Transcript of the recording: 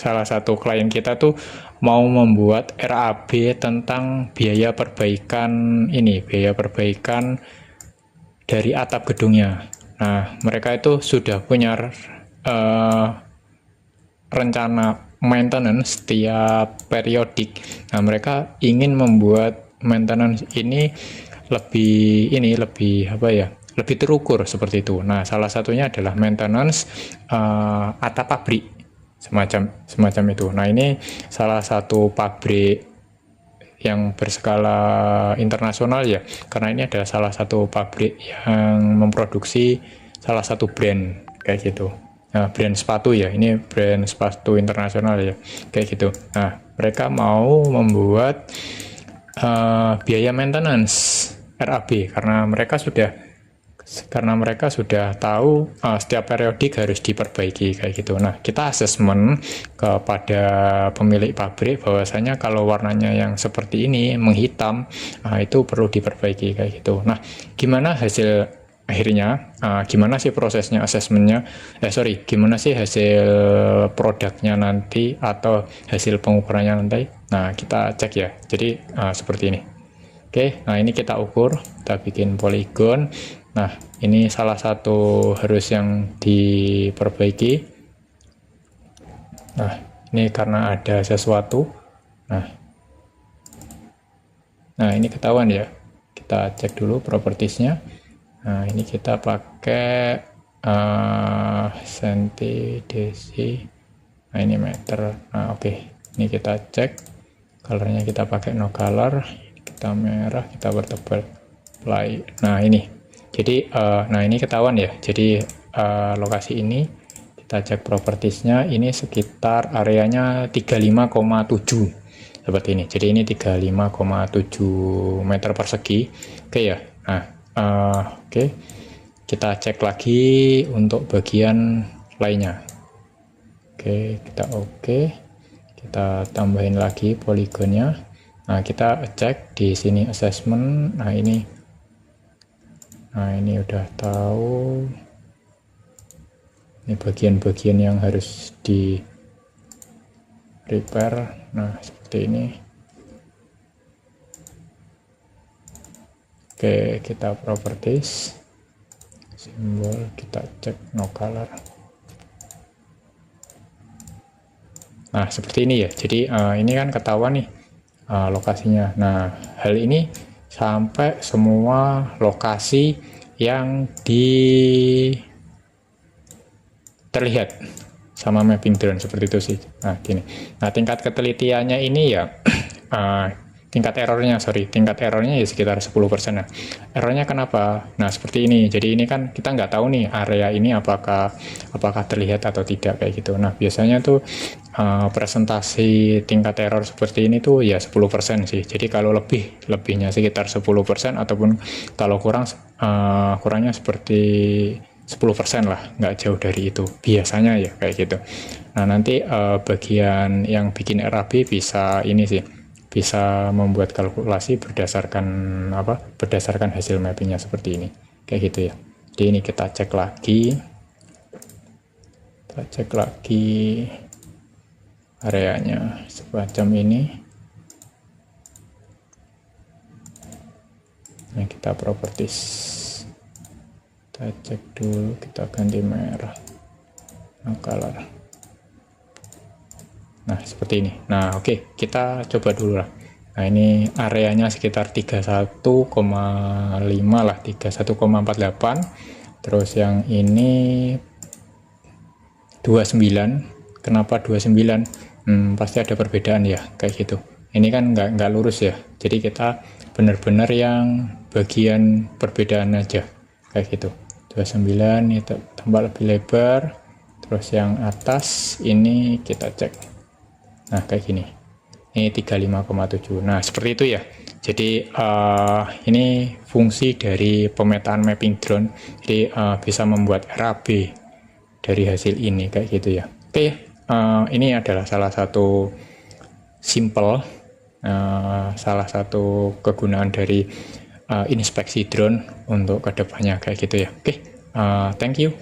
salah satu klien kita tuh mau membuat RAB tentang biaya perbaikan dari atap gedungnya. Nah, mereka itu sudah punya rencana maintenance setiap periodik. Nah, mereka ingin membuat maintenance ini lebih terukur seperti itu. Nah, salah satunya adalah maintenance atap pabrik semacam itu. Nah, ini salah satu pabrik yang berskala internasional ya, karena ini adalah salah satu pabrik yang memproduksi salah satu brand kayak gitu. Nah, brand sepatu ya, ini brand sepatu internasional ya, kayak gitu. Nah, mereka mau membuat biaya maintenance RAB karena mereka sudah tahu setiap periodik harus diperbaiki kayak gitu. Nah, kita asesmen kepada pemilik pabrik bahwasanya kalau warnanya yang seperti ini menghitam, itu perlu diperbaiki kayak gitu. Nah, gimana hasil akhirnya? Gimana sih prosesnya asesmennya? Gimana sih hasil produknya nanti atau hasil pengukurannya nanti? Nah, kita cek ya. Jadi seperti ini. Oke, nah ini kita ukur, kita bikin poligon. Nah, ini salah satu harus yang diperbaiki. Nah, ini karena ada sesuatu. Nah ini ketahuan ya. Kita cek dulu propertiesnya. Nah, ini kita pakai senti, desi. Nah, ini meter. Nah, oke. Ini kita cek. Colornya kita pakai no color. Kita merah, kita bertebal play. Nah, ini. Jadi, nah ini ketahuan ya. Jadi, lokasi ini kita cek propertiesnya. Ini sekitar areanya 35,7 seperti ini. Jadi ini 35,7 meter persegi. Oke ya. Nah, oke. Kita cek lagi untuk bagian lainnya. Oke, kita tambahin lagi poligonnya. Nah, kita cek di sini assessment. Nah, ini udah tahu. Ini bagian-bagian yang harus di repair. Nah, seperti ini. Oke, kita properties. Simbol kita cek no color. Nah, seperti ini ya. Jadi ini kan ketahuan nih lokasinya. Nah, hal ini sampai semua lokasi yang terlihat sama mapping drone seperti itu sih. Nah, gini. Nah, tingkat ketelitiannya ini ya tingkat errornya ya sekitar 10%. Nah, errornya kenapa? Nah, seperti ini. Jadi ini kan kita nggak tahu nih area ini apakah terlihat atau tidak kayak gitu. Nah, biasanya tuh presentasi tingkat error seperti ini tuh ya 10% sih. Jadi kalau lebihnya sekitar 10%, ataupun kalau kurangnya seperti 10% lah, nggak jauh dari itu biasanya ya kayak gitu. Nah, nanti bagian yang bikin RAB bisa ini sih, bisa membuat kalkulasi berdasarkan hasil mappingnya seperti ini kayak gitu ya. Jadi ini kita cek lagi areanya semacam ini. Nah, kita properties, kita cek dulu, kita ganti merah, no color. Nah, seperti ini. Nah, oke, kita coba dulu lah. Nah, ini areanya sekitar 31,5 lah, 31,48. Terus yang ini 29. Kenapa 29? Pasti ada perbedaan ya, kayak gitu. Ini kan nggak lurus ya. Jadi kita benar-benar yang bagian perbedaan aja, kayak gitu. 29 itu tambah lebih lebar. Terus yang atas ini kita cek. Nah, kayak gini. Ini 35,7. Nah, seperti itu ya. Jadi ini fungsi dari pemetaan mapping drone. Jadi bisa membuat RAB dari hasil ini kayak gitu ya. Oke, ini adalah salah satu salah satu kegunaan dari inspeksi drone untuk kedepannya kayak gitu ya. Oke, thank you.